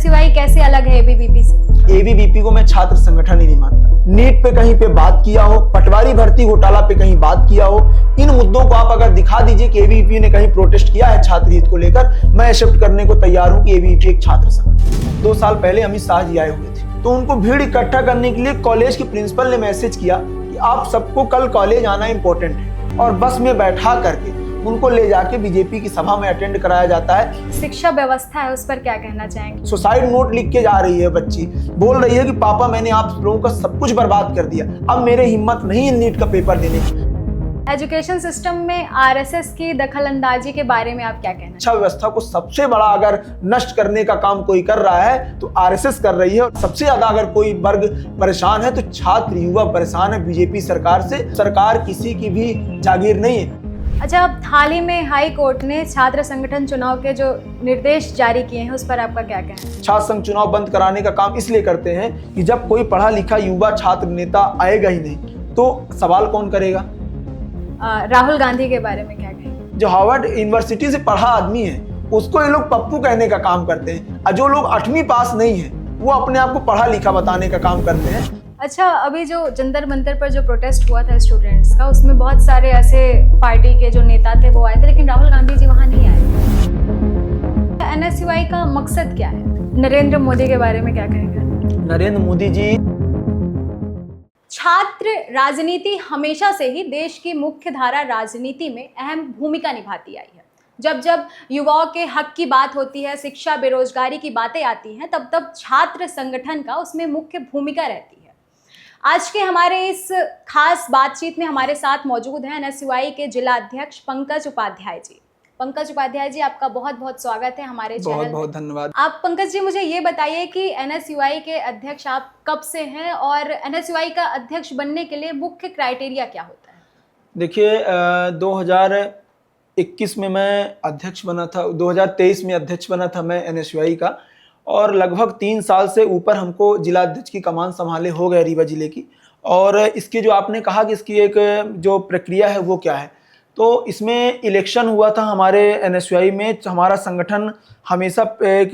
NSUI कैसे अलग है एबीवीपी से? एबीवीपी को मैं छात्र संगठन ही नहीं मानता। नीट पे कहीं पे बात किया हो, पटवारी भर्ती घोटाला पे कहीं बात किया हो, इन मुद्दों को आप अगर दिखा दीजिए कि एबीवीपी ने कहीं प्रोटेस्ट किया है छात्र हित को लेकर, मैं एक्सेप्ट करने को तैयार हूं कि एबीवीपी एक छात्र संगठन। 2 साल पहले अमित शाह जी आए हुए थे, तो उनको भीड़ इकट्ठा करने के लिए कॉलेज के प्रिंसिपल ने मैसेज किया कि आप सबको कल कॉलेज आना इंपॉर्टेंट है, और बस में बैठा करके उनको ले जाके बीजेपी की सभा में अटेंड कराया जाता है। शिक्षा व्यवस्था है, उस पर क्या कहना चाहेंगे? सुसाइड नोट लिख के जा रही है बच्ची, बोल रही है कि पापा मैंने आप लोगों का सब कुछ बर्बाद कर दिया, अब मेरे हिम्मत नहीं है नीट का पेपर देने की। एजुकेशन सिस्टम में आरएसएस की दखलंदाजी के बारे में आप क्या कहना? शिक्षा व्यवस्था को सबसे बड़ा अगर नष्ट करने का काम कोई कर रहा है तो आरएसएस कर रही है, और सबसे ज्यादा अगर कोई वर्ग परेशान है तो छात्र युवा परेशान है बीजेपी सरकार से। सरकार किसी की भी जागीर नहीं है। अच्छा, अब हाल ही में हाई कोर्ट ने छात्र संगठन चुनाव के जो निर्देश जारी किए हैं उस पर आपका क्या कहना है? छात्र संघ चुनाव बंद कराने का काम इसलिए करते हैं कि जब कोई पढ़ा लिखा युवा छात्र नेता आएगा ही नहीं तो सवाल कौन करेगा? राहुल गांधी के बारे में क्या कहेंगे? जो हार्वर्ड यूनिवर्सिटी से पढ़ा आदमी है उसको ये लोग पप्पू कहने का काम करते हैं, और जो लोग 8वीं पास नहीं है वो अपने आप को पढ़ा लिखा बताने का काम करते हैं। अच्छा, अभी जो जंतर मंतर पर जो प्रोटेस्ट हुआ था स्टूडेंट्स का, उसमें बहुत सारे ऐसे पार्टी के जो नेता थे वो आए थे, लेकिन राहुल गांधी जी वहां नहीं आए। एनएसयूआई का मकसद क्या है? नरेंद्र मोदी के बारे में क्या कहेंगे? नरेंद्र मोदी जी, छात्र राजनीति हमेशा से ही देश की मुख्य धारा राजनीति में अहम भूमिका निभाती आई है। जब जब युवाओं के हक की बात होती है, शिक्षा बेरोजगारी की बातें आती हैं, तब तब छात्र संगठन का उसमें मुख्य भूमिका रहती है। आज के हमारे इस खास बातचीत में हमारे साथ मौजूद हैं एनएसयूआई के जिला अध्यक्ष पंकज उपाध्याय जी। पंकज उपाध्याय जी, आपका बहुत बहुत स्वागत है हमारे चैनल में। बहुत बहुत धन्यवाद। आप पंकज जी मुझे ये बताइए कि एनएसयूआई के अध्यक्ष आप कब से हैं, और एनएसयूआई का अध्यक्ष बनने के लिए मुख्य क्राइटेरिया क्या होता है? देखिए, 2021 में मैं अध्यक्ष बना था, 2023 में अध्यक्ष बना था मैं एनएसयूआई का, और लगभग 3 साल से ऊपर हमको जिला अध्यक्ष की कमान संभाले हो गए रीवा जिले की। और इसकी जो आपने कहा कि इसकी एक जो प्रक्रिया है वो क्या है, तो इसमें इलेक्शन हुआ था हमारे एनएसयूआई में। हमारा संगठन हमेशा एक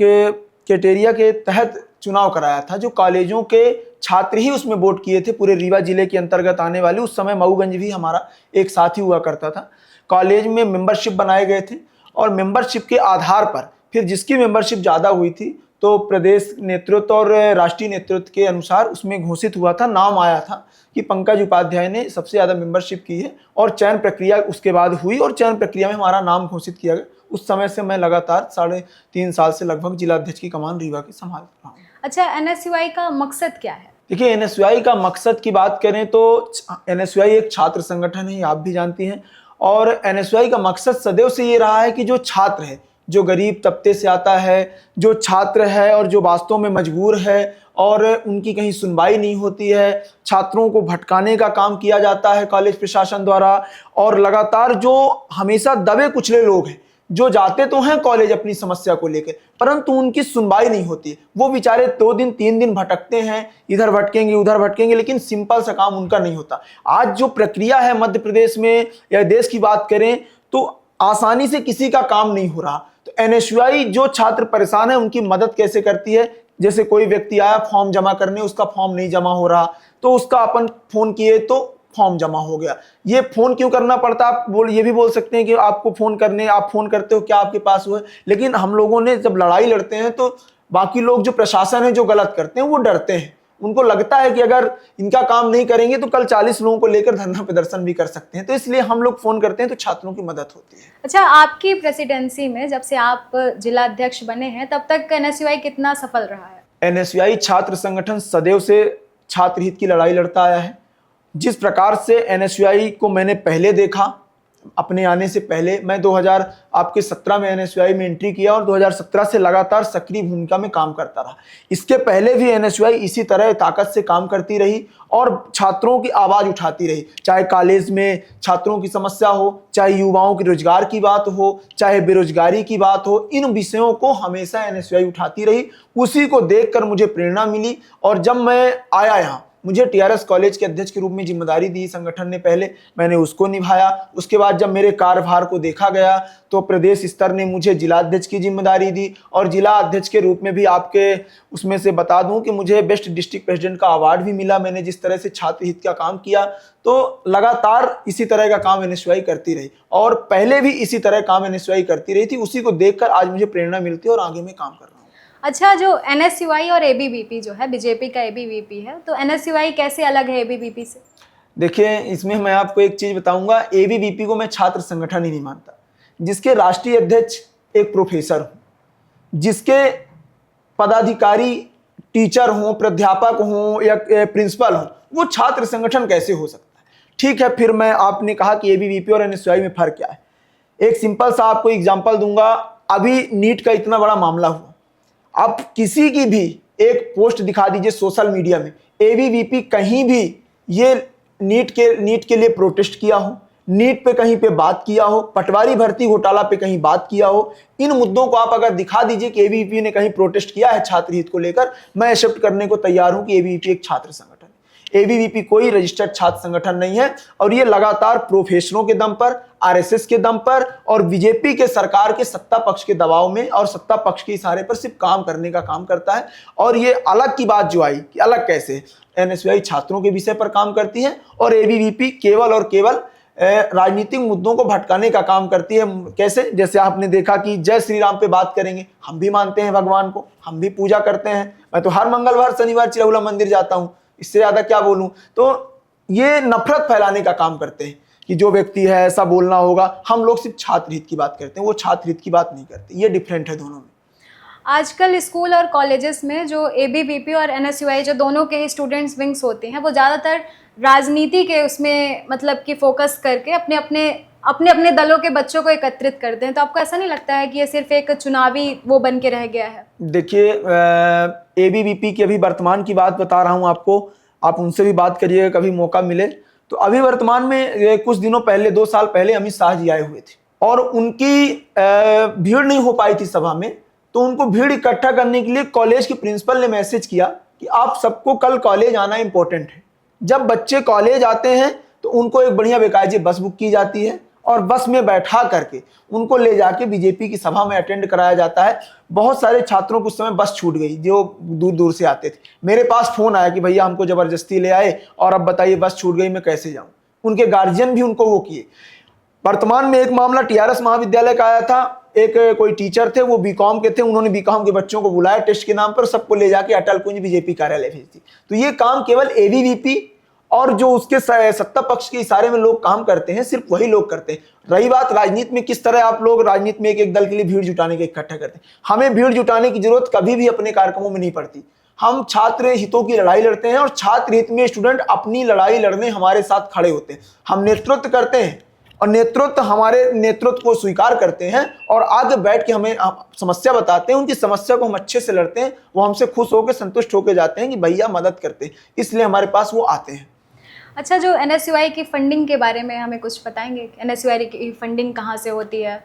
क्राइटेरिया के तहत चुनाव कराया था, जो कॉलेजों के छात्र ही उसमें वोट किए थे, पूरे रीवा जिले के अंतर्गत आने वाले। उस समय मऊगंज भी हमारा एक साथी हुआ करता था। कॉलेज में मेंबरशिप बनाए गए थे, और मेंबरशिप के आधार पर फिर जिसकी मेंबरशिप ज़्यादा हुई थी तो प्रदेश नेतृत्व और राष्ट्रीय नेतृत्व के अनुसार उसमें घोषित हुआ था, नाम आया था कि पंकज उपाध्याय ने सबसे ज़्यादा मेंबरशिप की है, और चयन प्रक्रिया उसके बाद हुई, और चयन प्रक्रिया में हमारा नाम घोषित किया गया। उस समय से मैं लगातार 3.5 साल से लगभग जिला अध्यक्ष की कमान रीवा की संभाल रहा हूँ। अच्छा, एनएसयूआई का मकसद क्या है? देखिए, एनएसयूआई का मकसद की बात करें तो एनएसयूआई एक छात्र संगठन है, आप भी जानती हैं, और एनएसयूआई का मकसद सदैव से ये रहा है कि जो छात्र है, जो गरीब तबके से आता है, जो छात्र है और जो वास्तव में मजबूर है और उनकी कहीं सुनवाई नहीं होती है, छात्रों को भटकाने का काम किया जाता है कॉलेज प्रशासन द्वारा, और लगातार जो हमेशा दबे कुचले लोग हैं, जो जाते तो हैं कॉलेज अपनी समस्या को लेकर, परंतु उनकी सुनवाई नहीं होती है। वो बेचारे 2 दिन 3 दिन भटकते हैं, इधर भटकेंगे उधर भटकेंगे, लेकिन सिंपल सा काम उनका नहीं होता। आज जो प्रक्रिया है मध्य प्रदेश में या देश की बात करें तो आसानी से किसी का काम नहीं हो रहा। तो एनएसयूआई जो छात्र परेशान है उनकी मदद कैसे करती है, जैसे कोई व्यक्ति आया फॉर्म जमा करने, उसका फॉर्म नहीं जमा हो रहा, तो उसका अपन फोन किए तो फॉर्म जमा हो गया। ये फोन क्यों करना पड़ता? आप ये भी बोल सकते हैं कि आपको फोन करने, आप फोन करते हो क्या आपके पास हुआ, लेकिन हम लोगों ने जब लड़ाई लड़ते हैं तो बाकी लोग जो प्रशासन है जो गलत करते हैं वो डरते हैं। उनको लगता है कि अगर इनका काम नहीं करेंगे तो कल 40 लोगों को लेकर धरना प्रदर्शन भी कर सकते हैं, तो इसलिए हम लोग फोन करते हैं तो छात्रों की मदद होती है। अच्छा, आपकी प्रेसिडेंसी में जब से आप जिला अध्यक्ष बने हैं तब तक एनएसयूआई कितना सफल रहा है? एनएसयूआई छात्र संगठन सदैव से छात्र हित की लड़ाई लड़ता आया है। जिस प्रकार से एनएसयूआई को मैंने पहले देखा, अपने आने से पहले मैं 2017 में एनएसयूआई में एंट्री किया, और 2017 से लगातार सक्रिय भूमिका में काम करता रहा। इसके पहले भी एनएसयूआई इसी तरह ताकत से काम करती रही और छात्रों की आवाज़ उठाती रही, चाहे कॉलेज में छात्रों की समस्या हो, चाहे युवाओं के रोजगार की बात हो, चाहे बेरोजगारी की बात हो, इन विषयों को हमेशा एनएसयूआई उठाती रही। उसी को देखकर मुझे प्रेरणा मिली, और जब मैं आया यहाँ मुझे टीआरएस कॉलेज के अध्यक्ष के रूप में जिम्मेदारी दी संगठन ने, पहले मैंने उसको निभाया। उसके बाद जब मेरे कार्यभार को देखा गया तो प्रदेश स्तर ने मुझे जिला अध्यक्ष की जिम्मेदारी दी, और जिला अध्यक्ष के रूप में भी आपके उसमें से बता दूं कि मुझे बेस्ट डिस्ट्रिक्ट प्रेसिडेंट का अवार्ड भी मिला। मैंने जिस तरह से छात्र हित का काम किया, तो लगातार इसी तरह का काम एनएसयूआई करती रही, और पहले भी इसी तरह काम एनएसयूआई करती रही थी। उसी को देखकर आज मुझे प्रेरणा मिलती है और आगे मैं काम कर रहा हूँ। अच्छा, जो एनएसयूआई और एबीवीपी जो है, बीजेपी का एबीवीपी है, तो एनएसयूआई कैसे अलग है एबीवीपी से? देखिए, इसमें मैं आपको एक चीज बताऊंगा, एबीवीपी को मैं छात्र संगठन ही नहीं मानता। जिसके राष्ट्रीय अध्यक्ष एक प्रोफेसर हो, जिसके पदाधिकारी टीचर हों, प्राध्यापक हों या प्रिंसिपल हों, वो छात्र संगठन कैसे हो सकता है? ठीक है, फिर मैं आपने कहा कि एबीवीपी और एनएसयूआई में फर्क क्या है। एक सिंपल सा आपको एग्जांपल दूंगा। अभी नीट का इतना बड़ा मामला हुआ, आप किसी की भी एक पोस्ट दिखा दीजिए सोशल मीडिया में, एबीवीपी कहीं भी ये नीट के लिए प्रोटेस्ट किया हो, नीट पे कहीं पे बात किया हो, पटवारी भर्ती घोटाला पे कहीं बात किया हो, इन मुद्दों को आप अगर दिखा दीजिए कि एबीवीपी ने कहीं प्रोटेस्ट किया है छात्र हित को लेकर, मैं एक्सेप्ट करने को तैयार हूं कि एबीवीपी एक छात्र संगठन है। एबीवीपी कोई रजिस्टर्ड छात्र संगठन नहीं है, और ये लगातार प्रोफेसरों के दम पर, आरएसएस के दम पर और बीजेपी के सरकार के सत्ता पक्ष के दबाव में और सत्ता पक्ष के इशारे पर सिर्फ काम करने का काम करता है। और ये अलग की बात जो आई कि अलग कैसे, एनएसयूआई छात्रों के विषय पर काम करती है और एबीवीपी केवल और केवल राजनीतिक मुद्दों को भटकाने का काम करती है। कैसे? जैसे आपने देखा कि जय श्री राम पे बात करेंगे, हम भी मानते हैं भगवान को, हम भी पूजा करते हैं, मैं तो हर मंगलवार शनिवार चिरहुला मंदिर जाता हूं, इससे ज्यादा क्या बोलूं। तो ये नफरत फैलाने का काम करते हैं कि जो व्यक्ति है ऐसा बोलना होगा। हम लोग सिर्फ छात्र हित की बात करते हैं, वो छात्र हित की बात नहीं करते। ये डिफरेंट है दोनों में। आजकल स्कूल और कॉलेजेस में जो एबीवीपी और एनएसयूआई जो दोनों के ही स्टूडेंट्स विंग्स होते हैं, वो ज़्यादातर राजनीति के उसमें मतलब कि फोकस करके अपने अपने दलों के बच्चों को एकत्रित करते हैं। तो आपको ऐसा नहीं लगता है कि ये सिर्फ एक चुनावी वो बन के रह गया है? देखिए, एबीवीपी की अभी वर्तमान की बात बता रहा हूँ आपको, आप उनसे भी बात करिएगा कभी मौका मिले तो। अभी वर्तमान में कुछ दिनों पहले, 2 साल पहले अमित शाह जी आए हुए थे, और उनकी भीड़ नहीं हो पाई थी सभा में, तो उनको भीड़ इकट्ठा करने के लिए कॉलेज के प्रिंसिपल ने मैसेज किया कि आप सबको कल कॉलेज आना इंपॉर्टेंट है। जब बच्चे कॉलेज आते हैं तो उनको एक बढ़िया बेकायदे बस बुक की जाती है, और बस में बैठा करके उनको ले जाके बीजेपी की सभा में अटेंड कराया जाता है। बहुत सारे छात्रों को उस समय बस छूट गई जो दूर दूर से आते थे। मेरे पास फोन आया कि भैया हमको जबरदस्ती ले आए और अब बताइए बस छूट गई, मैं कैसे जाऊं। उनके गार्जियन भी उनको वो किए। वर्तमान में एक मामला टीआरएस महाविद्यालय का आया था। एक कोई टीचर थे, वो बीकॉम के थे, उन्होंने बीकॉम के बच्चों को बुलाया टेस्ट के नाम पर, सबको ले जाके अटल कुंज बीजेपी कार्यालय भेज दी। तो ये काम केवल एबीवीपी और जो उसके सत्ता पक्ष के इशारे में लोग काम करते हैं, सिर्फ वही लोग करते हैं। रही बात राजनीति में, किस तरह आप लोग राजनीति में एक दल के लिए भीड़ जुटाने के इकट्ठा करते हैं, हमें भीड़ जुटाने की जरूरत कभी भी अपने कार्यक्रमों में नहीं पड़ती। हम छात्र हितों की लड़ाई लड़ते हैं, और छात्र हित में स्टूडेंट अपनी लड़ाई लड़ने हमारे साथ खड़े होते हैं। हम नेतृत्व करते हैं, और नेतृत्व हमारे नेतृत्व को स्वीकार करते हैं और आगे बैठ के हमें समस्या बताते हैं, उनकी समस्या को हम अच्छे से लड़ते हैं, वो हमसे खुश होकर संतुष्ट होकर जाते हैं कि भैया मदद करते हैं, इसलिए हमारे पास वो आते हैं। अच्छा, जो एनएसयूआई की फंडिंग के बारे में हमें कुछ बताएंगे? एनएसयूआई की फंडिंग कहाँ से होती है?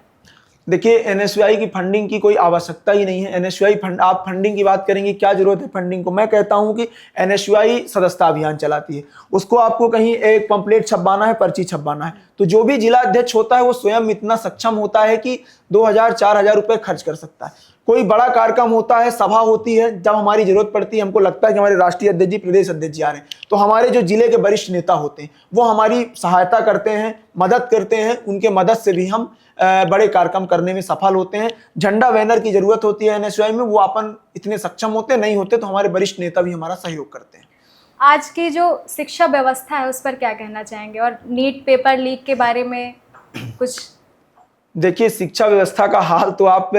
देखिए, एनएसयूआई की फंडिंग की कोई आवश्यकता ही नहीं है। एनएसयूआई आप फंडिंग की बात करेंगे, क्या जरूरत है फंडिंग को? मैं कहता हूं कि एनएसयूआई सदस्यता अभियान चलाती है। उसको आपको कहीं एक पंपलेट छपवाना है, पर्ची छपवाना है, तो जो भी जिला अध्यक्ष होता है वो स्वयं इतना सक्षम होता है कि 2000-4000 रुपए खर्च कर सकता है। कोई बड़ा कार्यक्रम होता है, सभा होती है, जब हमारी जरूरत पड़ती है, हमको लगता है कि हमारे राष्ट्रीय अध्यक्ष जी, प्रदेश अध्यक्ष जी आ रहे हैं, तो हमारे जो जिले के वरिष्ठ नेता होते हैं वो हमारी सहायता करते हैं, मदद करते हैं। उनके मदद से भी हम बड़े कार्यक्रम करने में सफल होते हैं। झंडा बैनर की जरूरत होती है एनएसयूआई में, वो अपन इतने सक्षम होते नहीं होते, तो हमारे वरिष्ठ नेता भी हमारा सहयोग करते हैं। आज की जो शिक्षा व्यवस्था है उस पर क्या कहना चाहेंगे, और नीट पेपर लीक के बारे में कुछ? देखिए, शिक्षा व्यवस्था का हाल तो आप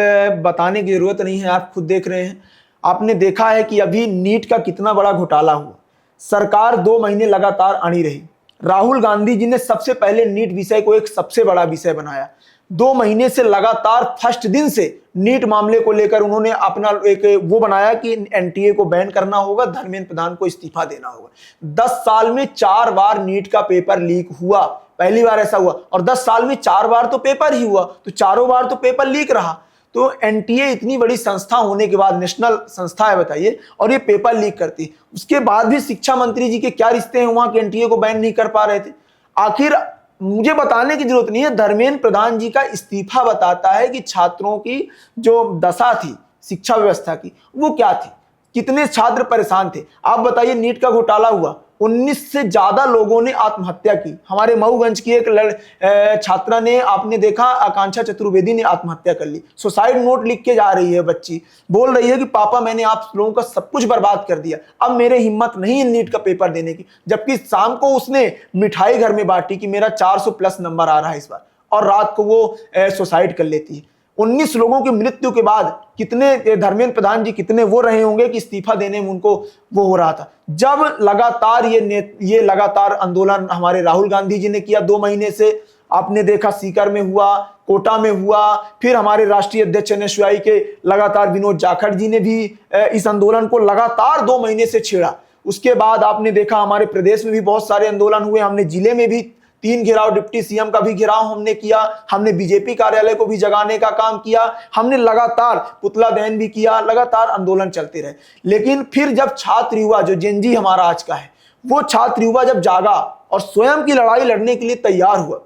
बताने की जरूरत नहीं है, आप खुद देख रहे हैं। आपने देखा है कि अभी नीट का कितना बड़ा घोटाला हुआ। सरकार 2 महीने लगातार अड़ी रही। राहुल गांधी जी ने सबसे पहले नीट विषय को एक सबसे बड़ा विषय बनाया। 2 महीने से लगातार फर्स्ट दिन से नीट मामले को लेकर उन्होंने अपना एक वो बनाया कि एनटीए को बैन करना होगा, धर्मेंद्र प्रधान को इस्तीफा देना होगा। 10 साल में 4 बार नीट का पेपर लीक हुआ, पहली बार ऐसा हुआ, और 10 साल में 4 बार तो पेपर ही हुआ, तो चारों बार तो पेपर लीक रहा। तो एनटीए इतनी बड़ी संस्था होने के बाद, नेशनल संस्था है बताइए, और ये पेपर लीक करती है, उसके बाद भी शिक्षा मंत्री जी के क्या रिश्ते हैं वहां के एनटीए को बैन नहीं कर पा रहे थे। आखिर मुझे बताने की जरूरत नहीं है, धर्मेंद्र प्रधान जी का इस्तीफा बताता है कि छात्रों की जो दशा थी शिक्षा व्यवस्था की वो क्या थी, कितने छात्र परेशान थे। आप बताइए, नीट का घोटाला हुआ, 19 से ज्यादा लोगों ने आत्महत्या की। हमारे मऊगंज की एक छात्रा ने, आपने देखा, आकांक्षा चतुर्वेदी ने आत्महत्या कर ली। सुसाइड नोट लिख के जा रही है बच्ची, बोल रही है कि पापा मैंने आप लोगों का सब कुछ बर्बाद कर दिया, अब मेरे हिम्मत नहीं है नीट का पेपर देने की। जबकि शाम को उसने मिठाई घर में बांटी कि मेरा 400 प्लस नंबर आ रहा है इस बार, और रात को वो सुसाइड कर लेती है। 19 लोगों की मृत्यु के बाद कितने धर्मेंद्र प्रधान जी कितने वो रहे होंगे कि इस्तीफा देने में उनको वो हो रहा था। जब लगातार ये लगातार आंदोलन हमारे राहुल गांधी जी ने किया 2 महीने से, आपने देखा सीकर में हुआ, कोटा में हुआ, फिर हमारे राष्ट्रीय अध्यक्ष एनएसयूआई के लगातार विनोद जाखड़ जी ने भी इस आंदोलन को लगातार 2 महीने से छेड़ा। उसके बाद आपने देखा हमारे प्रदेश में भी बहुत सारे आंदोलन हुए, हमने जिले में भी 3 घेराव, डिप्टी सीएम का भी घेराव हमने किया, हमने बीजेपी कार्यालय को भी जगाने का काम किया, हमने लगातार पुतला दहन भी किया, लगातार आंदोलन चलते रहे। लेकिन फिर जब छात्र युवा, जो जेनजी हमारा आज का है, वो छात्र युवा जब जागा और स्वयं की लड़ाई लड़ने के लिए तैयार हुआ,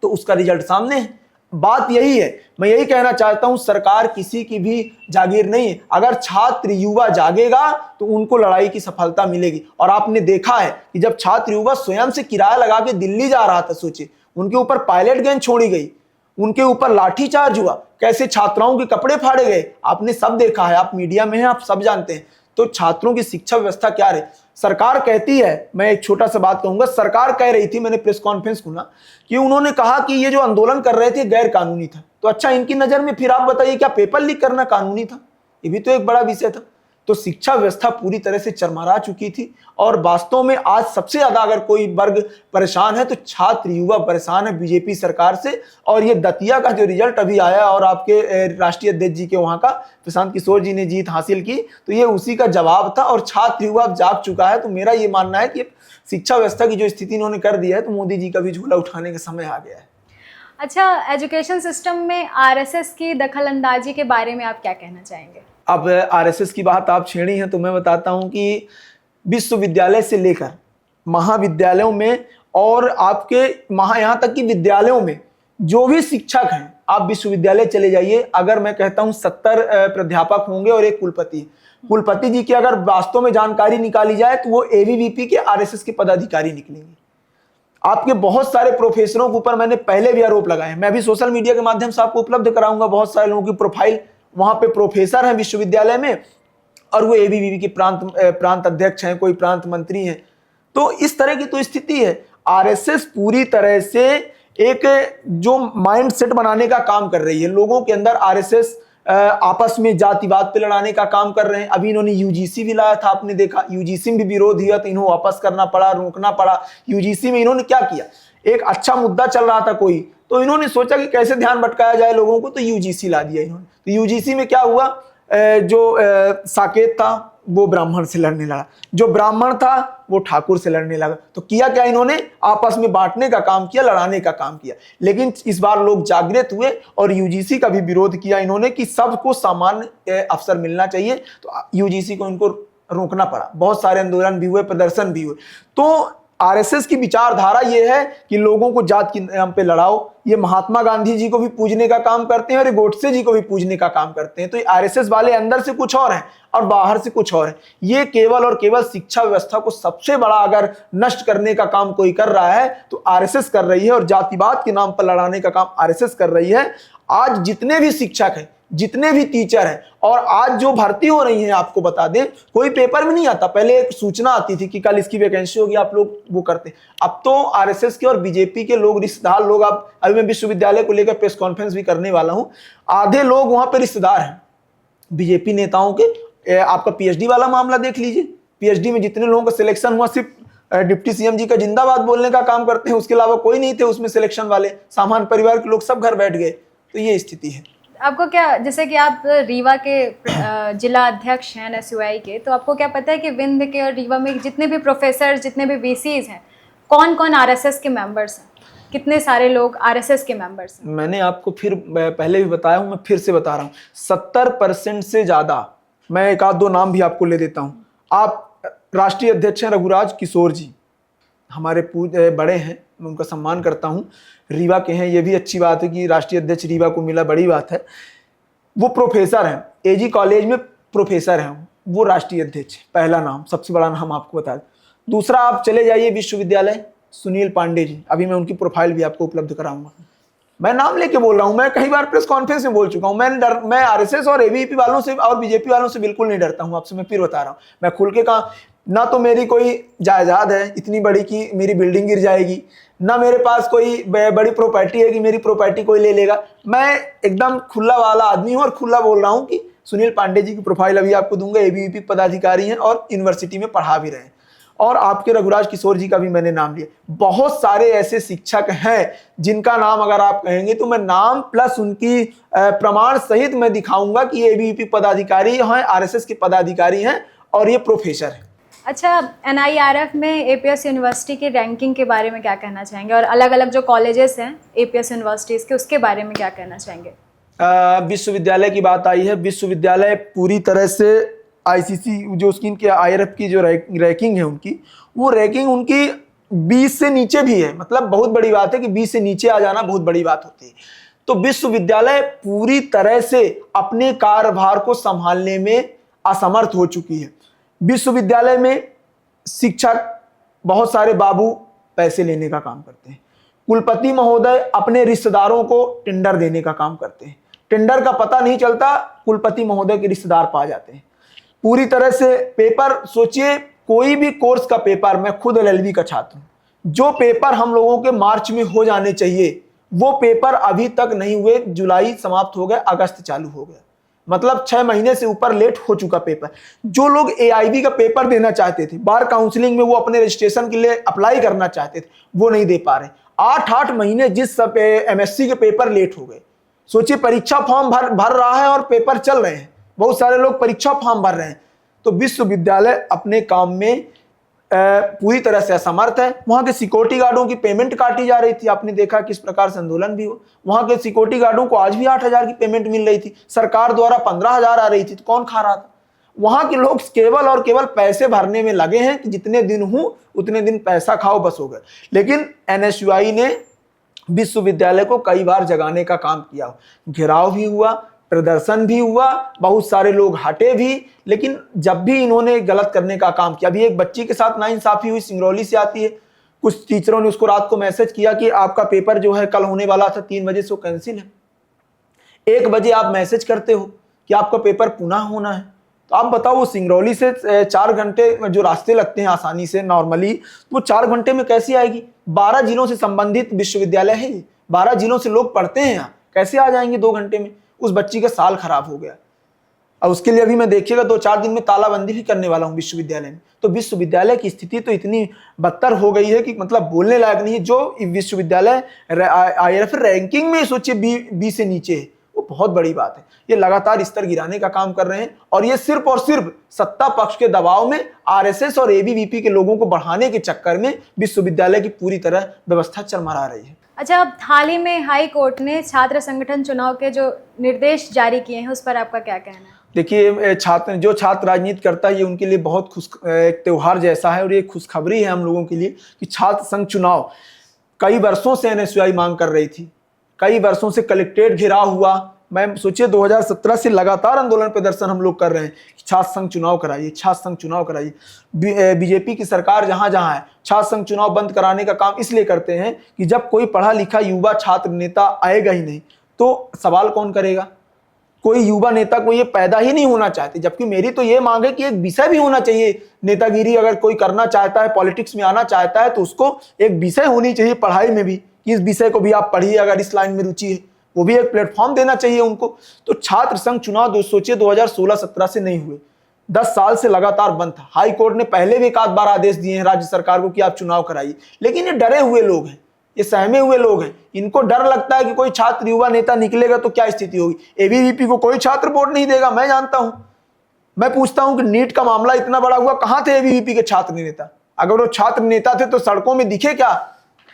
तो उसका रिजल्ट सामने है। बात यही है, मैं यही कहना चाहता हूं, सरकार किसी की भी जागीर नहीं है। अगर छात्र युवा जागेगा तो उनको लड़ाई की सफलता मिलेगी। और आपने देखा है कि जब छात्र युवा स्वयं से किराया लगा के दिल्ली जा रहा था, सोचिए, उनके ऊपर पायलट गन छोड़ी गई, उनके ऊपर लाठीचार्ज हुआ, कैसे छात्राओं के कपड़े फाड़े गए, आपने सब देखा है, आप मीडिया में हैं, आप सब जानते हैं। तो छात्रों की शिक्षा व्यवस्था क्या रहे? सरकार कहती है, मैं एक छोटा सा बात कहूंगा, सरकार कह रही थी, मैंने प्रेस कॉन्फ्रेंस सुना कि उन्होंने कहा कि ये जो आंदोलन कर रहे थे गैर कानूनी था। तो अच्छा, इनकी नजर में फिर आप बताइए, क्या पेपर लीक करना कानूनी था? ये भी तो एक बड़ा विषय था। तो शिक्षा व्यवस्था पूरी तरह से चरमरा चुकी थी। और वास्तव में आज सबसे ज्यादा अगर कोई वर्ग परेशान है तो छात्र युवा परेशान है बीजेपी सरकार से। और ये दतिया का जो रिजल्ट अभी आया और आपके राष्ट्रीय अध्यक्ष जी के वहां का प्रशांत किशोर जी ने जीत हासिल की, तो ये उसी का जवाब था। और छात्र युवा अब जाग चुका है। तो मेरा ये मानना है कि शिक्षा व्यवस्था की जो स्थिति इन्होंने कर दी है, तो मोदी जी का भी झूला उठाने का समय आ गया है। अच्छा, एजुकेशन सिस्टम में आरएसएस की दखलंदाजी के बारे में आप क्या कहना चाहेंगे? अब आरएसएस की बात आप छेड़ी हैं तो मैं बताता हूं कि विश्वविद्यालय से लेकर महाविद्यालयों में और आपके यहाँ तक कि विद्यालयों में जो भी शिक्षक हैं, आप विश्वविद्यालय चले जाइए, अगर मैं कहता हूं 70 प्राध्यापक होंगे और एक कुलपति। कुलपति जी की अगर वास्तव में जानकारी निकाली जाए तो वो एबीवीपी के आरएसएस के पदाधिकारी निकलेंगे। आपके बहुत सारे प्रोफेसरों के ऊपर मैंने पहले भी आरोप लगाए, मैं भी सोशल मीडिया के माध्यम से आपको उपलब्ध कराऊंगा बहुत सारे लोगों की प्रोफाइल। वहां पे प्रोफेसर हैं विश्वविद्यालय में और वो एबीवीपी के प्रांत अध्यक्ष हैं, कोई प्रांत मंत्री हैं। तो इस तरह की तो स्थिति है। आरएसएस पूरी तरह से एक जो माइंड सेट बनाने का काम कर रही है लोगों के अंदर। आरएसएस आपस में जातिवाद पे लड़ाने का काम कर रहे हैं। अभी इन्होंने यूजीसी भी लाया था, आपने देखा, यूजीसी में भी विरोध हुआ तो इन्होंने वापस करना पड़ा, रोकना पड़ा। यूजीसी में इन्होंने क्या किया, एक अच्छा मुद्दा चल रहा था कोई, तो इन्होंने सोचा कि कैसे ध्यान भटकाया जाए लोगों को, तो यूजीसी ला दिया इन्होंने। तो यूजीसी में क्या हुआ, जो साकेत था वो ब्राह्मण से लड़ने लगा, जो ब्राह्मण था वो ठाकुर से लड़ने लगा। तो किया क्या, इन्होंने आपस में बांटने का काम किया, लड़ाने का काम किया। लेकिन इस बार लोग जागृत हुए और यूजीसी का भी विरोध किया इन्होंने कि सबको सामान्य अवसर मिलना चाहिए। तो यूजीसी को इनको रोकना पड़ा, बहुत सारे आंदोलन भी हुए, प्रदर्शन भी हुए। तो आरएसएस की विचारधारा यह है कि लोगों को जात के नाम पे लड़ाओ। ये महात्मा गांधी जी को भी पूजने का काम करते हैं और ये गोडसे जी को भी पूजने का काम करते हैं। तो ये आरएसएस वाले अंदर से कुछ और हैं और बाहर से कुछ और है। ये केवल और केवल शिक्षा व्यवस्था को सबसे बड़ा अगर नष्ट करने का काम कोई कर रहा है तो आरएसएस कर रही है, और जातिवाद के नाम पर लड़ाने का काम आरएसएस कर रही है। आज जितने भी शिक्षक हैं, जितने भी टीचर हैं, और आज जो भर्ती हो रही है, आपको बता दें, कोई पेपर में नहीं आता। पहले एक सूचना आती थी कि कल इसकी वैकेंसी होगी, आप लोग वो करते। अब तो आरएसएस के और बीजेपी के लोग, रिश्तेदार लोग, अब अभी मैं विश्वविद्यालय को लेकर प्रेस कॉन्फ्रेंस भी करने वाला हूं, आधे लोग वहां पे रिश्तेदार हैं बीजेपी नेताओं के। आपका पीएचडी वाला मामला देख लीजिए, पीएचडी में जितने लोगों का सिलेक्शन हुआ, सिर्फ डिप्टी सीएम जी का जिंदाबाद बोलने का काम करते हैं, उसके अलावा कोई नहीं थे उसमें सिलेक्शन वाले। सामान्य परिवार के लोग सब घर बैठ गए। तो ये स्थिति है। आपको क्या, जैसे कि आप रीवा के जिला अध्यक्ष हैं एनएसयूआई के, तो आपको क्या पता है कि विंध्य के और रीवा में जितने भी प्रोफेसर, जितने भी वीसीज हैं, कौन कौन आरएसएस के मेंबर्स हैं? कितने सारे लोग आरएसएस के मेंबर्स हैं। मैंने आपको फिर पहले भी बताया हूं, मैं फिर से बता रहा हूं, 70% से ज्यादा। मैं एक आध दो नाम भी आपको ले देता हूं। आप राष्ट्रीय अध्यक्ष हैं रघुराज किशोर जी, हमारे बड़े हैं, मैं उनका सम्मान करता हूं। रीवा के हैं, ये भी अच्छी बात है कि राष्ट्रीय अध्यक्ष रीवा को मिला, बड़ी बात है। वो प्रोफेसर हैं, एजी कॉलेज में प्रोफेसर हैं, वो राष्ट्रीय अध्यक्ष। पहला नाम, सबसे बड़ा नाम आपको बता दें। दूसरा, आप चले जाइए विश्वविद्यालय, सुनील पांडे जी, अभी मैं उनकी प्रोफाइल भी आपको उपलब्ध कराऊंगा। मैं नाम लेके बोल रहा हूं, मैं कई बार प्रेस कॉन्फ्रेंस में बोल चुका हूं, मैं आरएसएस और एबीवीपी वालों से और बीजेपी वालों से बिल्कुल नहीं डरता हूं। आपसे मैं फिर बता रहा हूं, मैं खुल के कहा, ना तो मेरी कोई जायदाद है इतनी बड़ी कि मेरी बिल्डिंग गिर जाएगी, ना मेरे पास कोई बड़ी प्रॉपर्टी है कि मेरी प्रॉपर्टी कोई ले लेगा। मैं एकदम खुला वाला आदमी हूं और खुला बोल रहा हूं कि सुनील पांडे जी की प्रोफाइल अभी आपको दूंगा, एबीवीपी पदाधिकारी हैं और यूनिवर्सिटी में पढ़ा भी रहे हैं। और आपके रघुराज किशोर जी का भी मैंने नाम लिया। बहुत सारे ऐसे शिक्षक हैं जिनका नाम अगर आप कहेंगे तो मैं नाम प्लस उनकी प्रमाण सहित मैं दिखाऊंगा कि ये एबीवीपी पदाधिकारी हैं, आरएसएस के पदाधिकारी हैं और ये प्रोफेसर हैं। अच्छा, एनआईआरएफ में एपीएस यूनिवर्सिटी की रैंकिंग के बारे में क्या कहना चाहेंगे, और अलग अलग जो कॉलेजेस हैं एपीएस यूनिवर्सिटीज़ के, उसके बारे में क्या कहना चाहेंगे? विश्वविद्यालय की बात आई है। विश्वविद्यालय पूरी तरह से आईसीसी जो उसकी इनके आईआरएफ की जो रैंकिंग है उनकी, वो रैंकिंग उनकी 20 से नीचे भी है। मतलब बहुत बड़ी बात है कि 20 से नीचे आ जाना बहुत बड़ी बात होती है। तो विश्वविद्यालय पूरी तरह से अपने कार्यभार को संभालने में असमर्थ हो चुकी है। विश्वविद्यालय में शिक्षक, बहुत सारे बाबू पैसे लेने का काम करते हैं। कुलपति महोदय अपने रिश्तेदारों को टेंडर देने का काम करते हैं। टेंडर का पता नहीं चलता, कुलपति महोदय के रिश्तेदार पा जाते हैं। पूरी तरह से पेपर, सोचिए कोई भी कोर्स का पेपर, मैं खुद एलएलबी का छात्र हूं, जो पेपर हम लोगों के मार्च में हो जाने चाहिए वो पेपर अभी तक नहीं हुए। जुलाई समाप्त हो गए, अगस्त चालू हो गया, मतलब 6 महीने से ऊपर लेट हो चुका पेपर। जो लोग एआईबी का पेपर देना चाहते थे, बार काउंसलिंग में वो अपने रजिस्ट्रेशन के लिए अप्लाई करना चाहते थे, वो नहीं दे पा रहे। 8-8 महीने जिस सब एमएससी के पेपर लेट हो गए। सोचिए परीक्षा फॉर्म भर रहा है और पेपर चल रहे हैं, बहुत सारे लोग परीक्षा फॉर्म भर रहे हैं। तो विश्वविद्यालय अपने काम में पूरी तरह से असमर्थ है। वहां के सिक्योरिटी गार्डों की पेमेंट काटी जा रही थी, आपने देखा किस प्रकार से आंदोलन भी हो। वहां के सिक्योरिटी गार्डों को आज भी 8,000 की पेमेंट मिल रही थी, सरकार द्वारा 15,000 आ रही थी, तो कौन खा रहा था? वहां के लोग केवल और केवल पैसे भरने में लगे हैं कि जितने दिन हूं उतने दिन पैसा खाओ, बस हो गए। लेकिन एनएसयूआई ने विश्वविद्यालय को कई बार जगाने का काम किया, घेराव भी हुआ, प्रदर्शन भी हुआ, बहुत सारे लोग हटे भी। लेकिन जब भी इन्होंने गलत करने का काम किया, अभी एक बच्ची के साथ नाइंसाफी हुई, सिंगरौली से आती है, कुछ टीचरों ने उसको रात को मैसेज किया कि आपका पेपर जो है कल होने वाला था 3 बजे से वो कैंसिल है। 1 बजे आप मैसेज करते हो कि आपका पेपर पुनः होना है, तो आप बताओ वो सिंगरौली से 4 घंटे जो रास्ते लगते हैं आसानी से नॉर्मली, वो 4 घंटे में कैसी आएगी? 12 जिलों से संबंधित विश्वविद्यालय है ये, 12 जिलों से लोग पढ़ते हैं यहाँ, कैसे आ जाएंगे 2 घंटे में? उस बच्ची का साल खराब हो गया और उसके लिए अभी मैं देखिएगा 2-4 दिन में तालाबंदी भी करने वाला हूँ विश्वविद्यालय में। तो विश्वविद्यालय की स्थिति तो इतनी बदतर हो गई है कि मतलब बोलने लायक नहीं है। जो विश्वविद्यालय आईआरएफ रैंकिंग में सोचिए 20 से नीचे है, वो बहुत बड़ी बात है। ये लगातार स्तर गिराने का काम कर रहे हैं और ये सिर्फ और सिर्फ सत्ता पक्ष के दबाव में आरएसएस और एबीवीपी के लोगों को बढ़ाने के चक्कर में विश्वविद्यालय की पूरी तरह व्यवस्था चरमरा रही है। अच्छा, अब हाल ही में हाई कोर्ट ने छात्र संगठन चुनाव के जो निर्देश जारी किए हैं, उस पर आपका क्या कहना है? देखिए, छात्र राजनीति करता है, ये उनके लिए बहुत एक त्यौहार जैसा है और ये खुशखबरी है हम लोगों के लिए कि छात्र संघ चुनाव कई वर्षों से एनएसयूआई मांग कर रही थी, कई वर्षों से कलेक्ट्रेट घेराव हुआ। मैं सोचिए 2017 से लगातार आंदोलन प्रदर्शन हम लोग कर रहे हैं कि छात्र संघ चुनाव कराइए, छात्र संघ चुनाव कराइए। बीजेपी की सरकार जहां जहां है, छात्र संघ चुनाव बंद कराने का काम इसलिए करते हैं कि जब कोई पढ़ा लिखा युवा छात्र नेता आएगा ही नहीं तो सवाल कौन करेगा? कोई युवा नेता को ये पैदा ही नहीं होना चाहते। जबकि मेरी तो ये मांग है कि एक विषय भी होना चाहिए। नेतागिरी अगर कोई करना चाहता है, पॉलिटिक्स में आना चाहता है, तो उसको एक विषय होनी चाहिए पढ़ाई में भी कि इस विषय को भी आप पढ़िए, अगर इस लाइन में रुचि है, वो भी एक प्लेटफॉर्म देना चाहिए उनको। तो छात्र संघ चुनाव सोचिए 2016-17 से नहीं हुए, 10 साल से लगातार बंद था। हाई कोर्ट ने पहले भी एक आध बार आदेश दिए हैं राज्य सरकार को कि आप चुनाव कराइए, लेकिन ये डरे हुए लोग हैं, ये सहमे हुए लोग हैं। इनको डर लगता है कि कोई छात्र युवा नेता निकलेगा तो क्या स्थिति होगी। एबीवीपी को कोई छात्र वोट नहीं देगा, मैं जानता हूं। मैं पूछता हूं कि नीट का मामला इतना बड़ा हुआ, कहां थे एबीवीपी के छात्र नेता? अगर वो छात्र नेता थे तो सड़कों में दिखे क्या?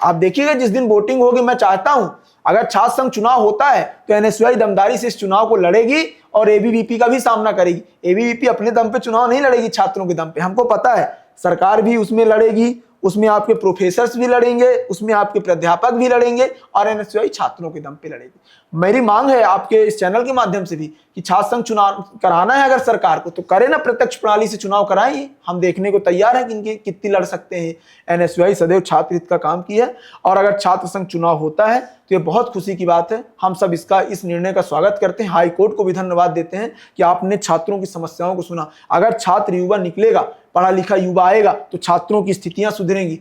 आप देखिएगा जिस दिन वोटिंग होगी, मैं चाहता हूं अगर छात्र संघ चुनाव होता है तो एनएसयूआई दमदारी से इस चुनाव को लड़ेगी और एबीवीपी का भी सामना करेगी। एबीवीपी अपने दम पे चुनाव नहीं लड़ेगी, छात्रों के दम पे, हमको पता है। सरकार भी उसमें लड़ेगी, उसमें आपके प्रोफेसर्स भी लड़ेंगे, उसमें आपके प्राध्यापक भी लड़ेंगे और एनएसयूआई छात्रों के दम पे लड़ेगी। मेरी मांग है आपके इस चैनल के माध्यम से भी कि छात्र संघ चुनाव कराना है अगर सरकार को तो करे ना, प्रत्यक्ष प्रणाली से चुनाव कराएं। हम देखने को तैयार है कि इनके कितनी लड़ सकते हैं। एनएसयूआई सदैव छात्र हित का काम की है और अगर छात्र संघ चुनाव होता है तो ये बहुत खुशी की बात है। हम सब इस निर्णय का स्वागत करते हैं। हाई कोर्ट को भी धन्यवाद देते हैं कि आपने छात्रों की समस्याओं को सुना। अगर छात्र युवा निकलेगा, पढ़ा लिखा युवा आएगा तो छात्रों की स्थितियां सुधरेंगी,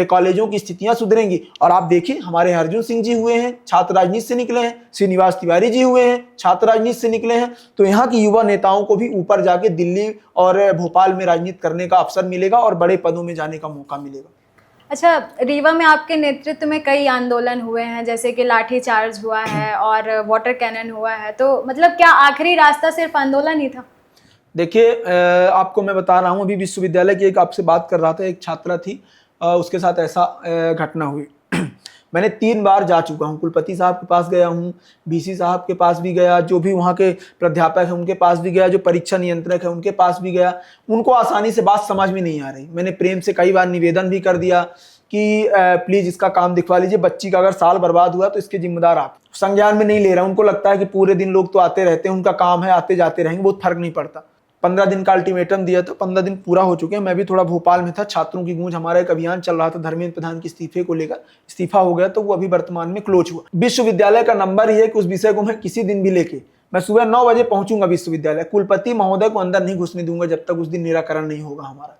कॉलेजों की स्थितियां सुधरेंगी। और आप देखिए हमारे अर्जुन सिंह जी हुए हैं, छात्र राजनीति से निकले हैं, श्रीनिवास तिवारी जी हुए हैं, छात्र राजनीति से निकले हैं। तो यहाँ की युवा नेताओं को भी ऊपर जाके दिल्ली और भोपाल में राजनीति करने का अवसर मिलेगा और बड़े पदों में जाने का मौका मिलेगा। अच्छा, रीवा में आपके नेतृत्व में कई आंदोलन हुए हैं, जैसे कि लाठी चार्ज हुआ है और वाटर कैनन हुआ है, तो मतलब क्या आखिरी रास्ता सिर्फ आंदोलन ही था? देखिए आपको मैं बता रहा हूँ, अभी विश्वविद्यालय की एक आपसे बात कर रहा था, एक छात्रा थी, उसके साथ ऐसा घटना हुई। मैंने 3 बार जा चुका हूँ, कुलपति साहब के पास गया हूँ, बीसी साहब के पास भी गया, जो भी वहाँ के प्राध्यापक हैं उनके पास भी गया, जो परीक्षा नियंत्रक है उनके पास भी गया। उनको आसानी से बात समझ में नहीं आ रही। मैंने प्रेम से कई बार निवेदन भी कर दिया कि प्लीज इसका काम दिखवा लीजिए, बच्ची का अगर साल बर्बाद हुआ तो इसके जिम्मेदार आप। संज्ञान में नहीं ले रहा, उनको लगता है कि पूरे दिन लोग तो आते रहते हैं, उनका काम है, आते जाते रहेंगे, बहुत फर्क नहीं पड़ता। 15 दिन का अल्टीमेटम दिया था, 15 दिन पूरा हो चुके हैं। मैं भी थोड़ा भोपाल में था, छात्रों की गूंज, हमारा एक अभियान चल रहा था धर्मेंद्र प्रधान के इस्तीफे को लेकर। इस्तीफा हो गया तो वो अभी वर्तमान में क्लोज हुआ। विश्वविद्यालय का नंबर ही है कि उस विषय को मैं किसी दिन भी लेके मैं सुबह 9 बजे पहुंचूंगा विश्वविद्यालय। कुलपति महोदय को अंदर नहीं घुसने दूंगा जब तक उस दिन निराकरण नहीं होगा हमारा।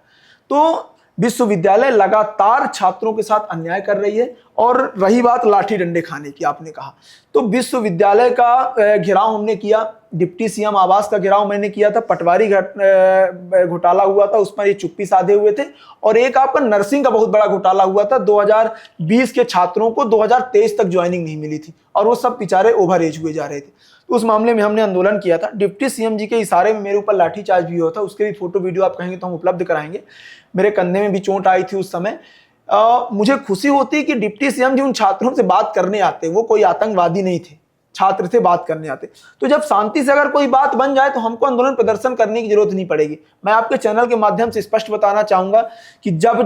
तो विश्वविद्यालय लगातार छात्रों के साथ अन्याय कर रही है। और रही बात लाठी डंडे खाने की, आपने कहा, तो विश्वविद्यालय का घेराव हमने किया, डिप्टी सीएम आवास का घेराव मैंने किया था, पटवारी घोटाला हुआ था, उस पर ये चुप्पी साधे हुए थे। और एक आपका नर्सिंग का बहुत बड़ा घोटाला हुआ था, 2020 के छात्रों को 2023 तक ज्वाइनिंग नहीं मिली थी और वो सब बेचारे ओवर एज हुए जा रहे थे। तो उस मामले में हमने आंदोलन किया था। डिप्टी सीएम जी के इशारे में मेरे ऊपर लाठीचार्ज भी हुआ था, उसके भी फोटो वीडियो आप कहेंगे तो हम उपलब्ध कराएंगे। मेरे कंधे में भी चोट आई थी उस समय। मुझे खुशी होती कि डिप्टी सीएम जी उन छात्रों से बात करने आते, वो कोई आतंकवादी नहीं थे, छात्र से बात करने आते। तो जब शांति से अगर कोई बात बन जाए तो हमको आंदोलन प्रदर्शन करने की जरूरत नहीं पड़ेगी। मैं आपके चैनल के माध्यम से स्पष्ट बताना चाहूंगा कि जब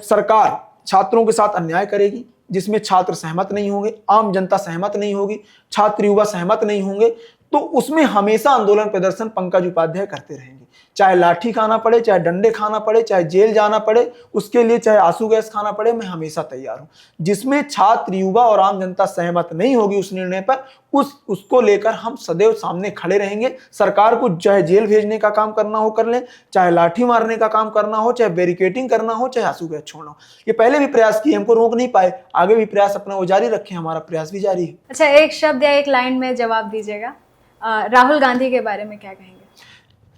सरकार छात्रों के साथ अन्याय करेगी, जिसमें छात्र सहमत नहीं होंगे, आम जनता सहमत नहीं होगी, छात्र युवा सहमत नहीं होंगे, तो उसमें हमेशा आंदोलन प्रदर्शन पंकज उपाध्याय करते रहेंगे। चाहे लाठी खाना पड़े, चाहे डंडे खाना पड़े, चाहे जेल जाना पड़े, उसके लिए चाहे आंसू गैस खाना पड़े, मैं हमेशा तैयार हूं। जिसमें छात्र युवा और आम जनता सहमत नहीं होगी उस निर्णय पर, उसको लेकर हम सदैव सामने खड़े रहेंगे। सरकार को चाहे जेल भेजने का काम करना हो कर लें, चाहे लाठी मारने का काम करना हो, चाहे बैरिकेटिंग करना हो, चाहे आंसू गैस छोड़ना हो। ये पहले भी प्रयास किए, हमको रोक नहीं पाए, आगे भी प्रयास अपना वो जारी रखें, हमारा प्रयास भी जारी है। अच्छा, एक शब्द या एक लाइन में जवाब दीजिएगा, राहुल गांधी के बारे में क्या कहेंगे?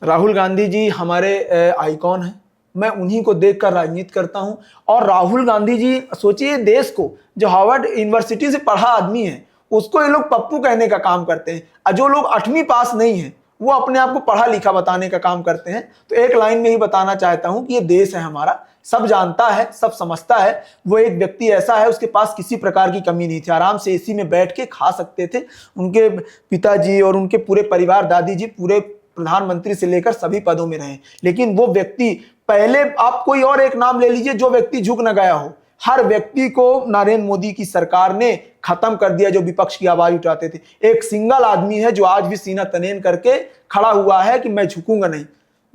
राहुल गांधी जी हमारे आइकॉन हैं, मैं उन्हीं को देखकर राजनीति करता हूं। और राहुल गांधी जी, सोचिए, देश को जो हार्वर्ड यूनिवर्सिटी से पढ़ा आदमी है उसको ये लोग पप्पू कहने का काम करते हैं, और जो लोग 8वीं पास नहीं है वो अपने आप को पढ़ा लिखा बताने का काम करते हैं। तो एक लाइन में ही बताना चाहता हूं कि ये देश है हमारा, सब जानता है, सब समझता है। वो एक व्यक्ति ऐसा है, उसके पास किसी प्रकार की कमी नहीं थी, आराम से एसी में बैठ के खा सकते थे। उनके पिताजी और उनके पूरे परिवार, दादी जी, पूरे प्रधानमंत्री से लेकर सभी पदों में रहे। लेकिन वो व्यक्ति, पहले आप कोई और एक नाम ले लीजिए जो व्यक्ति झुक न गया हो। हर व्यक्ति को नरेंद्र मोदी की सरकार ने खत्म कर दिया जो विपक्ष की आवाज उठाते थे। एक सिंगल आदमी है जो आज भी सीना तनेन करके खड़ा हुआ है कि मैं झुकूंगा नहीं।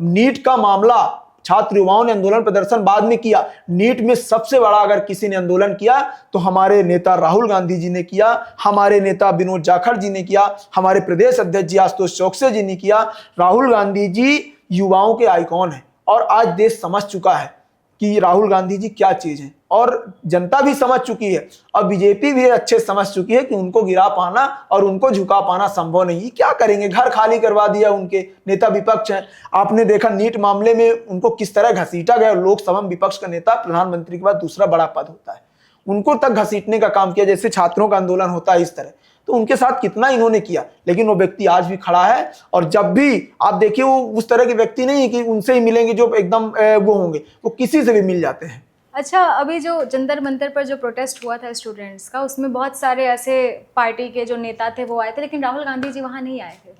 नीट का मामला, छात्र युवाओं ने आंदोलन प्रदर्शन बाद में किया, नीट में सबसे बड़ा अगर किसी ने आंदोलन किया तो हमारे नेता राहुल गांधी जी ने किया, हमारे नेता विनोद जाखड़ जी ने किया, हमारे प्रदेश अध्यक्ष जी आशुतोष चौकसे जी ने किया। राहुल गांधी जी युवाओं के आइकॉन है और आज देश समझ चुका है कि राहुल गांधी जी क्या चीज है, और जनता भी समझ चुकी है और बीजेपी भी अच्छे समझ चुकी है कि उनको गिरा पाना और उनको झुका पाना संभव नहीं। क्या करेंगे, घर खाली करवा दिया, उनके नेता विपक्ष हैं। आपने देखा नीट मामले में उनको किस तरह घसीटा गया। लोकसभा में विपक्ष का नेता प्रधानमंत्री के बाद दूसरा बड़ा पद होता है, उनको तक घसीटने का काम किया, जैसे छात्रों का आंदोलन होता है इस तरह। तो उनके साथ कितना इन्होंने किया, लेकिन वो व्यक्ति आज भी खड़ा है। और जब भी आप देखिए, वो उस तरह के व्यक्ति नहीं है कि उनसे ही मिलेंगे जो एकदम वो होंगे, वो किसी से भी मिल जाते हैं। अच्छा, अभी जो जंतर मंतर पर जो प्रोटेस्ट हुआ था स्टूडेंट्स का, उसमें बहुत सारे ऐसे पार्टी के जो नेता थे वो आए थे, लेकिन राहुल गांधी जी वहाँ नहीं आए थे।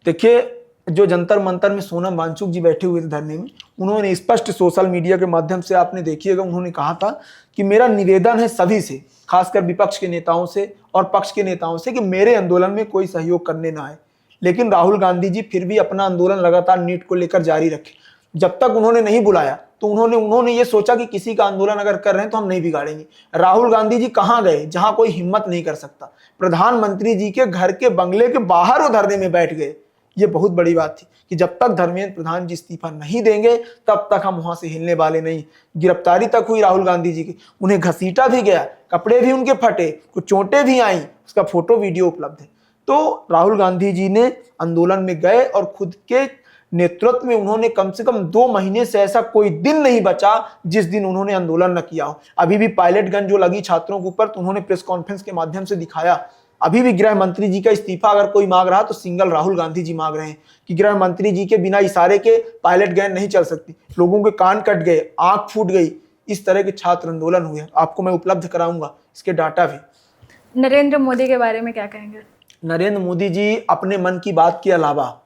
देखिए, जो जंतर मंतर में सोनम वांगचुक जी बैठे हुए थे धरने में, उन्होंने स्पष्ट सोशल मीडिया के माध्यम से, आपने देखिएगा, उन्होंने कहा था कि मेरा निवेदन है सभी से, खासकर विपक्ष के नेताओं से और पक्ष के नेताओं से, कि मेरे आंदोलन में कोई सहयोग करने ना आए। लेकिन राहुल गांधी जी फिर भी अपना आंदोलन लगातार नीट को लेकर जारी रखे। जब तक उन्होंने नहीं बुलाया तो उन्होंने ये सोचा कि किसी का आंदोलन अगर कर रहे हैं तो हम नहीं बिगाड़ेंगे। राहुल गांधी जी कहां गए? जहां कोई हिम्मत नहीं कर सकता। प्रधानमंत्री जी के घर के बंगले के बाहर वो धरने में बैठ गए। ये बहुत बड़ी बात थी कि जब तक धर्मेंद्र प्रधान जी इस्तीफा नहीं देंगे तब तक हम वहां से हिलने वाले नहीं। गिरफ्तारी तक हुई राहुल गांधी जी की, उन्हें घसीटा भी गया, कपड़े भी उनके फटे, कुछ चोटें भी आई, उसका फोटो वीडियो उपलब्ध है। तो राहुल गांधी जी ने आंदोलन में गए और खुद के नेतृत्व में उन्होंने कम से कम 2 महीने से ऐसा कोई दिन नहीं बचा जिस दिन उन्होंने आंदोलन न किया हो। अभी भी पायलट गन जो लगी छात्रों के ऊपर, तो उन्होंने प्रेस कॉन्फ्रेंस के माध्यम से दिखाया। अभी भी गृह मंत्री जी का इस्तीफा अगर कोई मांग रहा तो सिंगल राहुल गांधी जी मांग रहे हैं कि गृह मंत्री जी के बिना इशारे के पायलट गन नहीं चल सकती। लोगों के कान कट गए, आंख फूट गई, इस तरह के छात्र आंदोलन हुए। आपको मैं उपलब्ध कराऊंगा इसके डाटा भी। नरेंद्र मोदी के बारे में क्या कहेंगे? नरेंद्र मोदी जी अपने मन की बात के अलावा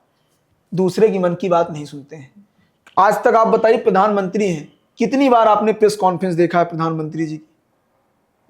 दूसरे की मन की बात नहीं सुनते हैं। आज तक आप बताइए, प्रधानमंत्री हैं, कितनी बार आपने प्रेस कॉन्फ्रेंस देखा है प्रधानमंत्री जी की?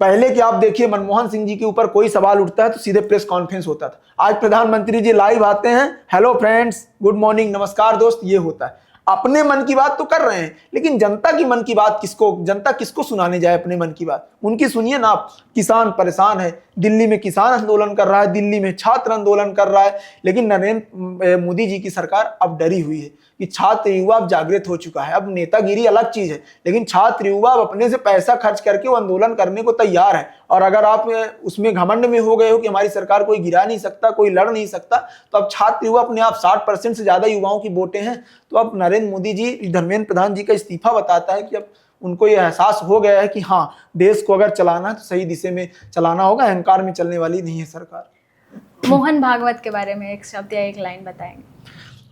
पहले कि आप देखिए, मनमोहन सिंह जी के ऊपर कोई सवाल उठता है तो सीधे प्रेस कॉन्फ्रेंस होता था। आज प्रधानमंत्री जी लाइव आते हैं, हेलो फ्रेंड्स, गुड मॉर्निंग, नमस्कार दोस्त, ये होता है। अपने मन की बात तो कर रहे हैं, लेकिन जनता की मन की बात जनता किसको सुनाने जाए अपने मन की बात? उनकी सुनिए ना आप। किसान परेशान है, दिल्ली में किसान आंदोलन कर रहा है, दिल्ली में छात्र आंदोलन कर रहा है, लेकिन नरेंद्र मोदी जी की सरकार अब डरी हुई है कि छात्र युवा अब जागृत हो चुका है। अब नेतागिरी अलग चीज है, लेकिन छात्र युवा अब अपने से पैसा खर्च करके वो आंदोलन करने को तैयार है। और अगर आप उसमें घमंड में हो गए हो कि हमारी सरकार कोई गिरा नहीं सकता, कोई लड़ नहीं सकता, तो अब छात्र युवा अपने आप 60% से ज्यादा युवाओं की वोटें हैं। तो अब नरेंद्र मोदी जी, धर्मेंद्र प्रधान जी का इस्तीफा बताता है कि अब उनको ये एहसास हो गया है कि हाँ, देश को अगर चलाना है तो सही दिशा में चलाना होगा, अहंकार में चलने वाली नहीं है सरकार। मोहन भागवत के बारे में एक शब्द या एक लाइन बताएंगे?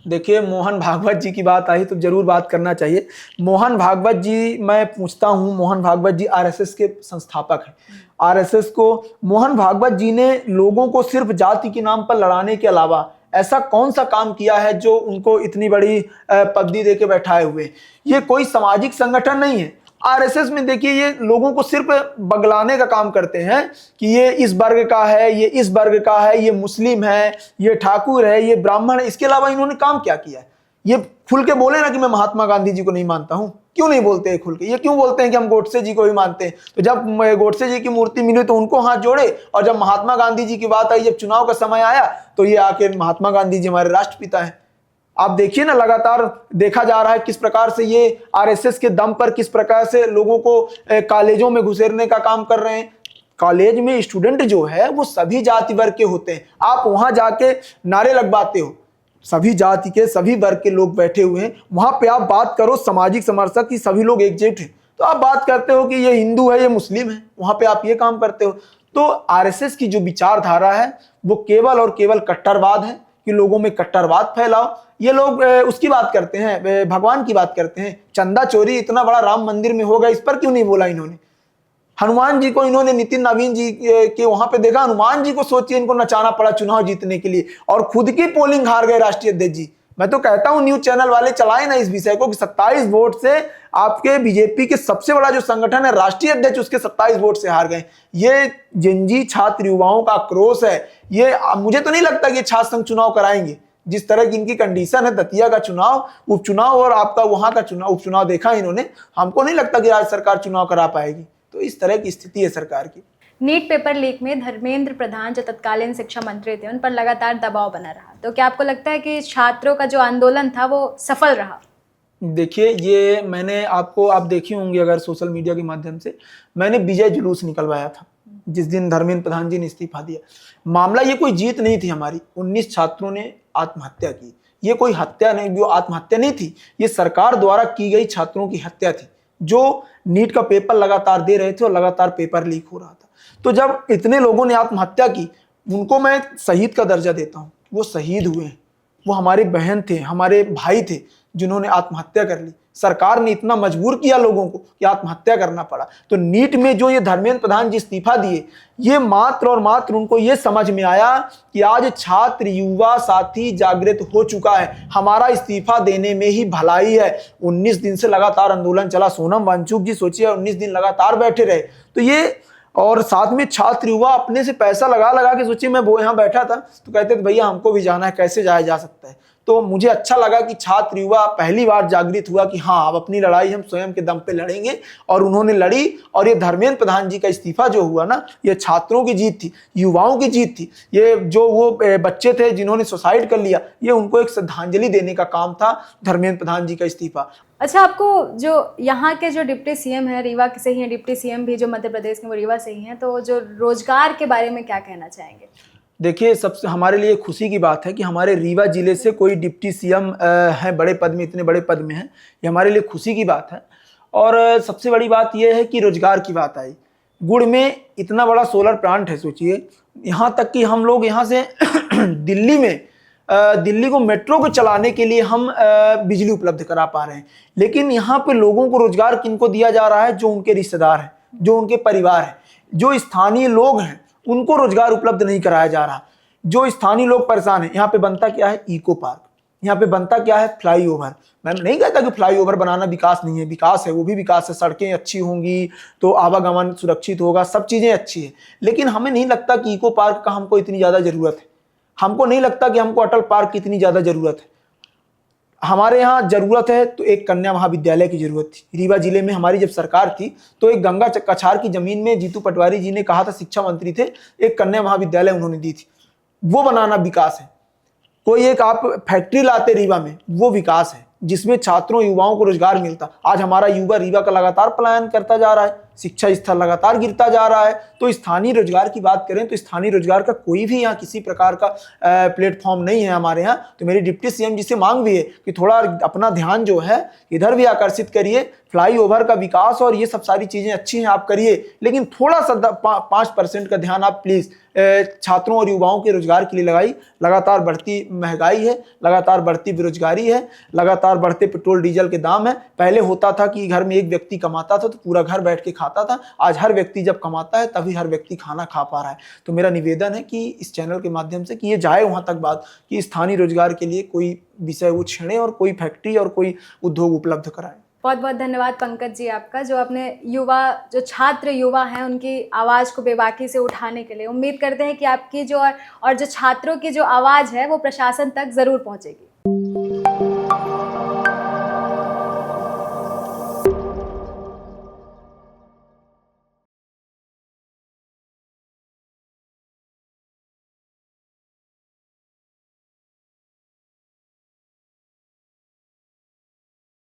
देखिए, मोहन भागवत जी की बात आई तो जरूर बात करना चाहिए। मोहन भागवत जी, मैं पूछता हूँ, मोहन भागवत जी आरएसएस के संस्थापक हैं। आरएसएस को मोहन भागवत जी ने लोगों को सिर्फ जाति के नाम पर लड़ाने के अलावा ऐसा कौन सा काम किया है जो उनको इतनी बड़ी पदवी देके बैठाए हुए? ये कोई सामाजिक संगठन नहीं है। आरएसएस में देखिए, ये लोगों को सिर्फ बगलाने का काम करते हैं कि ये इस वर्ग का है, ये इस वर्ग का है, ये मुस्लिम है, ये ठाकुर है, ये ब्राह्मण है। इसके अलावा इन्होंने काम क्या किया है? ये खुल के बोले ना कि मैं महात्मा गांधी जी को नहीं मानता हूं। क्यों नहीं बोलते हैं खुल के? ये क्यों बोलते हैं कि हम गोडसे जी को भी मानते हैं? तो जब गोडसे जी की मूर्ति मिली तो उनको हाथ जोड़े, और जब महात्मा गांधी जी की बात आई, जब चुनाव का समय आया, तो ये आके महात्मा गांधी जी हमारे राष्ट्रपिता हैं। आप देखिए ना, लगातार देखा जा रहा है किस प्रकार से ये आरएसएस के दम पर किस प्रकार से लोगों को कॉलेजों में घुसेरने का काम कर रहे हैं। कॉलेज में स्टूडेंट जो है वो सभी जाति वर्ग के होते हैं। आप वहां जाके नारे लगवाते हो, सभी जाति के सभी वर्ग के लोग बैठे हुए हैं। वहां पे आप बात करो सामाजिक समरसता की, सभी लोग एकजुट हैं, तो आप बात करते हो कि ये हिंदू है, ये मुस्लिम है, वहां पे आप ये काम करते हो। तो आरएसएस की जो विचारधारा है वो केवल और केवल कट्टरवाद है कि लोगों में कट्टरवाद फैलाओ। ये लोग उसकी बात करते हैं, भगवान की बात करते हैं। चंदा चोरी इतना बड़ा राम मंदिर में होगा, इस पर क्यों नहीं बोला इन्होंने? हनुमान जी को इन्होंने, नितिन नवीन जी के वहां पे देखा, हनुमान जी को सोचिए इनको नचाना पड़ा चुनाव जीतने के लिए, और खुद की पोलिंग हार गए राष्ट्रीय अध्यक्ष जी। मैं तो कहता हूं न्यूज चैनल वाले चलाए ना इस विषय को कि 27 वोट से आपके बीजेपी के सबसे बड़ा जो संगठन है राष्ट्रीय अध्यक्ष, उसके 27 वोट से हार गए। ये जिंजी छात्र युवाओं का आक्रोश है। ये मुझे तो नहीं लगता कि छात्र संघ चुनाव कराएंगे। जिस तरह की इनकी कंडीशन है, दतिया का चुनाव, उपचुनाव और आपका वहां का चुनाव, उपचुनाव देखा इन्होंने, हमको नहीं लगता कि राज्य सरकार चुनाव करा पाएगी। तो इस तरह की स्थिति है सरकार की। नीट पेपर लीक में धर्मेंद्र प्रधान जो तत्कालीन शिक्षा मंत्री थे, उन पर लगातार दबाव बना रहा, तो क्या आपको लगता है कि छात्रों का जो आंदोलन था वो सफल रहा? देखिए, ये मैंने आप देखी होंगी अगर सोशल मीडिया के माध्यम से, मैंने विजय जुलूस निकलवाया था जिस दिन धर्मेंद्र प्रधान जी ने इस्तीफा दिया। मामला ये कोई जीत नहीं थी हमारी। 19 छात्रों ने आत्महत्या की। ये कोई हत्या नहीं, जो आत्महत्या नहीं थी, ये सरकार द्वारा की गई छात्रों की हत्या थी, जो नीट का पेपर लगातार दे रहे थे और लगातार पेपर लीक हो रहा था। तो जब इतने लोगों ने आत्महत्या की, उनको मैं शहीद का दर्जा देता हूँ। वो शहीद हुए हैं, वो हमारे बहन थे, हमारे भाई थे जिन्होंने आत्महत्या कर ली। सरकार ने इतना मजबूर किया लोगों को कि आत्महत्या करना पड़ा। तो नीट में जो ये धर्मेंद्र प्रधान जी इस्तीफा दिए, ये मात्र और मात्र उनको ये समझ में आया कि आज छात्र युवा साथी जागृत हो चुका है, हमारा इस्तीफा देने में ही भलाई है। 19 दिन से लगातार आंदोलन चला। सोनम वांगचुक जी सोचिए 19 दिन लगातार बैठे रहे। तो ये, और साथ में छात्र युवा अपने से पैसा लगा लगा के, सोचिए मैं वो यहाँ बैठा था तो कहते थे भैया हमको भी जाना है, कैसे जाया जा सकता है। तो मुझे अच्छा लगा कि छात्र युवा पहली बार जागृत हुआ कि हाँ अब अपनी लड़ाई हम स्वयं के दम पे लड़ेंगे, और उन्होंने लड़ी। और ये धर्मेंद्र प्रधान जी का इस्तीफा जो हुआ ना, ये छात्रों की जीत थी, युवाओं की जीत थी। ये जो वो बच्चे थे जिन्होंने सुसाइड कर लिया, ये उनको एक श्रद्धांजलि देने का काम था धर्मेंद्र प्रधान जी का इस्तीफा। अच्छा, आपको जो यहाँ के जो डिप्टी सीएम है, रीवा से ही हैं, डिप्टी सीएम भी जो मध्य प्रदेश के वो रीवा से ही हैं, तो जो रोजगार के बारे में क्या कहना चाहेंगे? देखिए, सबसे हमारे लिए खुशी की बात है कि हमारे रीवा जिले से कोई डिप्टी सीएम हैं, बड़े पद में, इतने बड़े पद में हैं, ये हमारे लिए खुशी की बात है। और सबसे बड़ी बात यह है कि रोजगार की बात आई। गुड़ में इतना बड़ा सोलर प्लांट है, सोचिए, यहाँ तक कि हम लोग यहाँ से दिल्ली को मेट्रो को चलाने के लिए हम बिजली उपलब्ध करा पा रहे हैं। लेकिन यहाँ पे लोगों को रोजगार किनको दिया जा रहा है? जो उनके रिश्तेदार हैं, जो उनके परिवार हैं, जो स्थानीय लोग हैं, उनको रोजगार उपलब्ध नहीं कराया जा रहा। जो स्थानीय लोग परेशान हैं। यहाँ पे बनता क्या है? Eco park. यहाँ पे बनता क्या है? फ्लाईओवर। मैं नहीं कहता कि फ्लाईओवर बनाना विकास नहीं है, विकास है, वो भी विकास है। सड़कें अच्छी होंगी तो आवागमन सुरक्षित होगा, सब चीजें अच्छी है। लेकिन हमें नहीं लगता कि इको पार्क का हमको इतनी ज्यादा जरूरत है। हमको नहीं लगता कि हमको अटल पार्क की इतनी ज्यादा जरूरत है। हमारे यहाँ जरूरत है तो एक कन्या महाविद्यालय की जरूरत थी। रीवा जिले में हमारी जब सरकार थी तो एक गंगा कछार की जमीन में जीतू पटवारी जी ने कहा था, शिक्षा मंत्री थे, एक कन्या महाविद्यालय उन्होंने दी थी। वो बनाना विकास है। कोई एक आप फैक्ट्री लाते रीवा में, वो विकास है, जिसमें छात्रों युवाओं को रोजगार मिलता। आज हमारा युवा रीवा का लगातार पलायन करता जा रहा है, शिक्षा स्तर लगातार गिरता जा रहा है। तो स्थानीय रोजगार की बात करें तो स्थानीय रोजगार का कोई भी यहाँ किसी प्रकार का प्लेटफॉर्म नहीं है हमारे यहाँ। तो मेरी डिप्टी सीएम जी से मांग भी है कि थोड़ा अपना ध्यान जो है इधर भी आकर्षित करिए। फ्लाईओवर का विकास और ये सब सारी चीजें अच्छी हैं, आप करिए, लेकिन थोड़ा सा 5% का ध्यान आप प्लीज छात्रों और युवाओं के रोजगार के लिए लगाई। लगातार बढ़ती महंगाई है, लगातार बढ़ती बेरोजगारी है, लगातार बढ़ते पेट्रोल डीजल के दाम है। पहले होता था कि घर में एक व्यक्ति कमाता था तो पूरा घर बैठ के खाता था। आज हर व्यक्ति जब कमाता है तभी हर व्यक्ति खाना खा पा रहा है। तो मेरा निवेदन है कि इस चैनल के माध्यम से कि ये जाए वहां तक बात कि स्थानीय रोजगार के लिए कोई विषय वो छेड़े और कोई फैक्ट्री और कोई उद्योग उपलब्ध कराए। बहुत बहुत धन्यवाद पंकज जी आपका, जो अपने युवा, जो छात्र युवा हैं, उनकी आवाज़ को बेबाकी से उठाने के लिए। उम्मीद करते हैं कि आपकी जो और जो छात्रों की जो आवाज़ है वो प्रशासन तक ज़रूर पहुंचेगी।